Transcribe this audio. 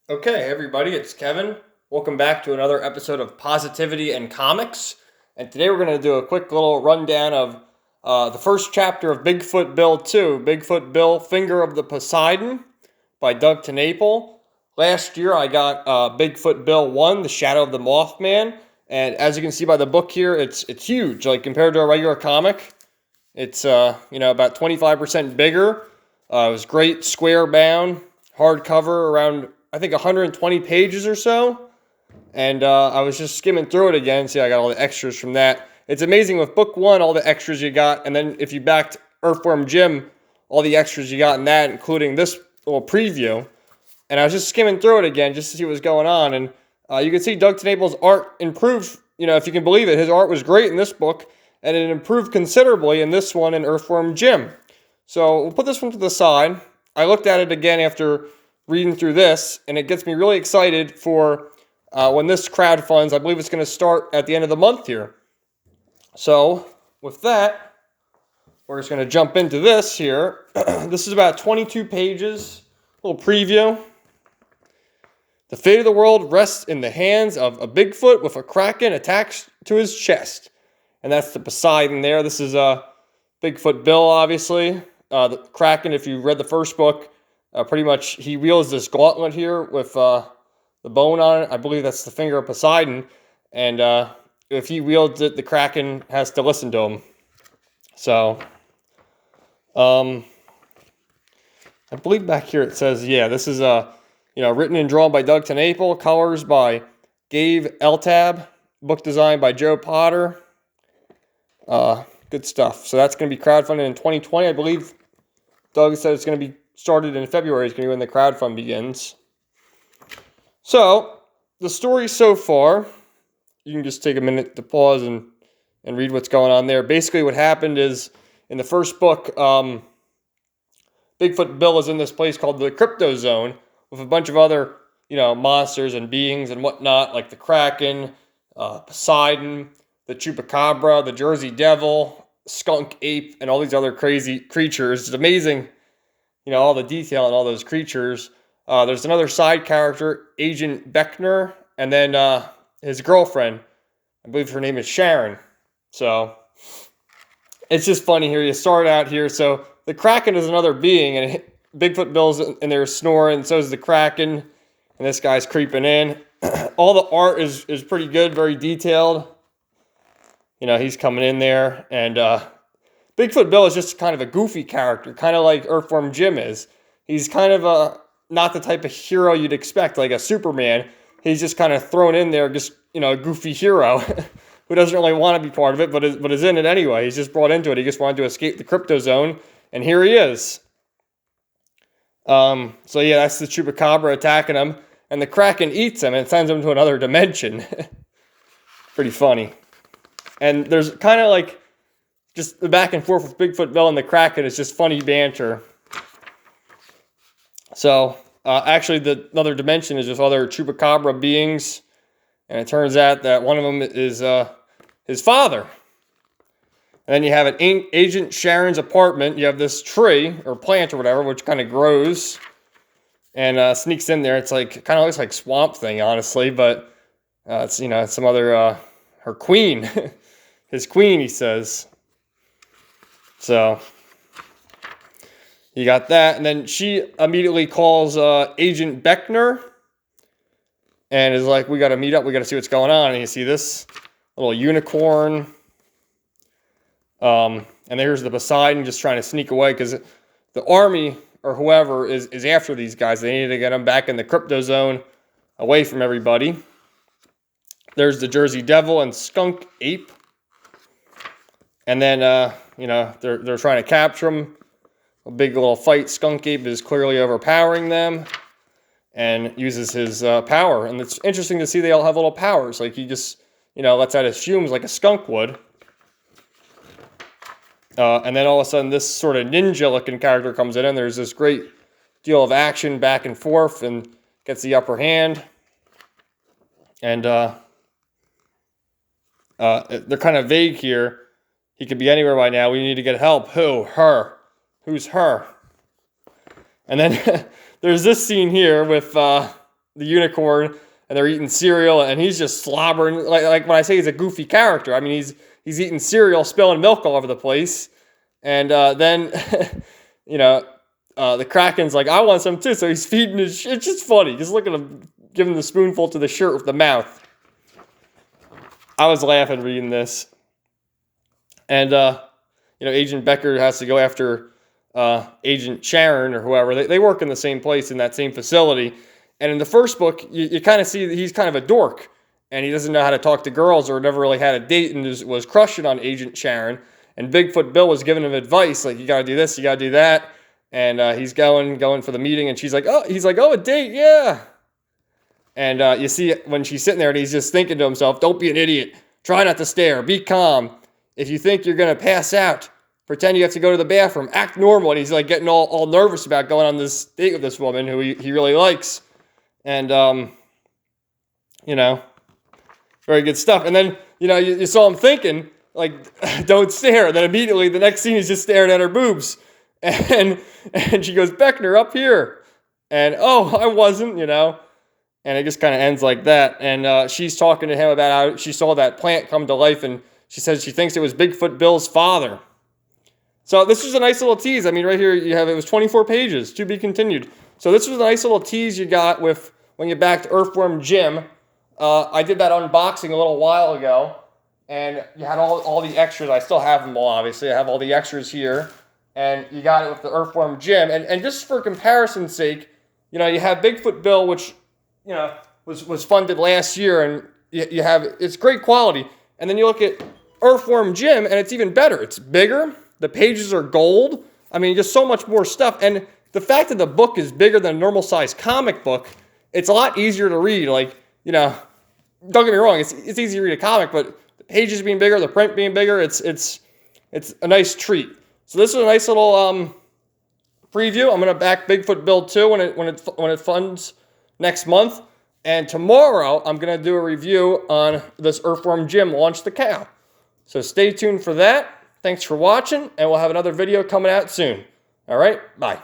Okay, everybody, it's Kevin. Welcome back to another episode of Positivity and Comics. And today we're going to do a quick little rundown of the first chapter of Bigfoot Bill 2, Bigfoot Bill Finger of the Poseidon by Doug TenNapel. Last year I got Bigfoot Bill 1, The Shadow of the Mothman. And as you can see by the book here, it's huge. Like compared to a regular comic, it's about 25% bigger. It was great, square bound, hardcover, around I think 120 pages or so. And I was just skimming through it again. See, I got all the extras from that. It's amazing with book one, all the extras you got, and then if you backed Earthworm Jim, all the extras you got in that, including this little preview. And I was just skimming through it again just to see what was going on. And you can see Doug TenNapel's art improved. If you can believe it, his art was great in this book, and it improved considerably in this one in Earthworm Jim. So we'll put this one to the side. I looked at it again after reading through this, and it gets me really excited for when this crowdfunds. I believe it's going to start at the end of the month here. So with that, we're just going to jump into this here. This is about 22 pages, a little preview. The fate of the world rests in the hands of a Bigfoot with a kraken attached to his chest. And that's the Poseidon there. This is Bigfoot Bill, obviously. The kraken, if you read the first book, pretty much he wields this gauntlet here with the bone on it. I believe that's the finger of Poseidon. And if he wields it, the kraken has to listen to him. So, I believe back here it says, yeah, this is written and drawn by Doug TenNapel, colors by Gabe Eltab, book design by Joe Potter. Good stuff. So that's going to be crowdfunded in 2020. I believe Doug said it's going to be started in February. It's going to be when the crowdfund begins. So the story so far, you can just take a minute to pause and read what's going on there. Basically what happened is in the first book, Bigfoot Bill is in this place called the Crypto Zone with a bunch of other, monsters and beings and whatnot, like the Kraken, Poseidon, the Chupacabra, the Jersey Devil, skunk ape, and all these other crazy creatures. It's amazing, all the detail in all those creatures. There's another side character, Agent Beckner, and then his girlfriend. I believe her name is Sharon. So it's just funny here. You start out here. So the Kraken is another being, and Bigfoot Bill's in there snoring, and so is the Kraken, and this guy's creeping in. All the art is pretty good, very detailed. He's coming in there, and Bigfoot Bill is just kind of a goofy character, kind of like Earthworm Jim is. He's kind of not the type of hero you'd expect, like a Superman. He's just kind of thrown in there, just, a goofy hero who doesn't really want to be part of it, but is in it anyway. He's just brought into it. He just wanted to escape the crypto zone, and here he is. So yeah, that's the Chupacabra attacking him, and the Kraken eats him and sends him to another dimension. Pretty funny. And there's kind of like just the back and forth with Bigfoot Bill and the Kraken is just funny banter. So actually, the another dimension is just other Chupacabra beings, and it turns out that one of them is his father. And then you have Agent Sharon's apartment. You have this tree or plant or whatever, which kind of grows and sneaks in there. It's like kind of looks like Swamp Thing, honestly, but it's it's some other her queen, his queen, he says. So you got that, and then she immediately calls Agent Beckner and is like, "We got to meet up. We got to see what's going on." And you see this little unicorn. And there's the Poseidon just trying to sneak away because the army or whoever is after these guys. They need to get them back in the crypto zone away from everybody. There's the Jersey Devil and skunk ape. And then, they're trying to capture them. A big little fight. Skunk ape is clearly overpowering them and uses his power. And it's interesting to see they all have little powers. Like he just, lets out his fumes like a skunk would. And then all of a sudden, this sort of ninja-looking character comes in, and there's this great deal of action back and forth, and gets the upper hand. And they're kind of vague here. He could be anywhere by now. We need to get help. Who? Her. Who's her? And then there's this scene here with the unicorn, and they're eating cereal, and he's just slobbering. Like when I say he's a goofy character, I mean he's eating cereal, spilling milk all over the place. And then, the Kraken's like, I want some too. So he's feeding his. It's just funny. Just look at him giving the spoonful to the shirt with the mouth. I was laughing reading this. And, Agent Becker has to go after Agent Sharon or whoever. They work in the same place in that same facility. And in the first book, you kind of see that he's kind of a dork. And he doesn't know how to talk to girls or never really had a date and was crushing on Agent Sharon. And Bigfoot Bill was giving him advice, like, you got to do this, you got to do that. And he's going for the meeting, and he's like, oh, a date, yeah. And you see when she's sitting there, and he's just thinking to himself, don't be an idiot. Try not to stare. Be calm. If you think you're going to pass out, pretend you have to go to the bathroom. Act normal. And he's like getting all nervous about going on this date with this woman who he really likes. And, very good stuff. And then, you saw him thinking, like, don't stare. And then immediately the next scene is just staring at her boobs. And she goes, Beckner, up here. And, oh, I wasn't, And it just kind of ends like that. And she's talking to him about how she saw that plant come to life. And she says she thinks it was Bigfoot Bill's father. So this was a nice little tease. I mean, right here you have, it was 24 pages, to be continued. So this was a nice little tease you got with when you backed Earthworm Jim. I did that unboxing a little while ago. And you had all the extras. I still have them all, obviously. I have all the extras here. And you got it with the Earthworm Jim. And just for comparison's sake, you have Bigfoot Bill, which, was funded last year. And you have, it's great quality. And then you look at Earthworm Jim, and it's even better. It's bigger. The pages are gold. I mean, just so much more stuff. And the fact that the book is bigger than a normal-sized comic book, it's a lot easier to read. Like, don't get me wrong, it's easy to read a comic, but the pages being bigger, the print being bigger, it's a nice treat. So this is a nice little preview. I'm gonna back Bigfoot Bill 2 when it funds next month. And tomorrow I'm gonna do a review on this Earthworm Jim, Launch the Cow. So stay tuned for that. Thanks for watching, and we'll have another video coming out soon. All right, bye.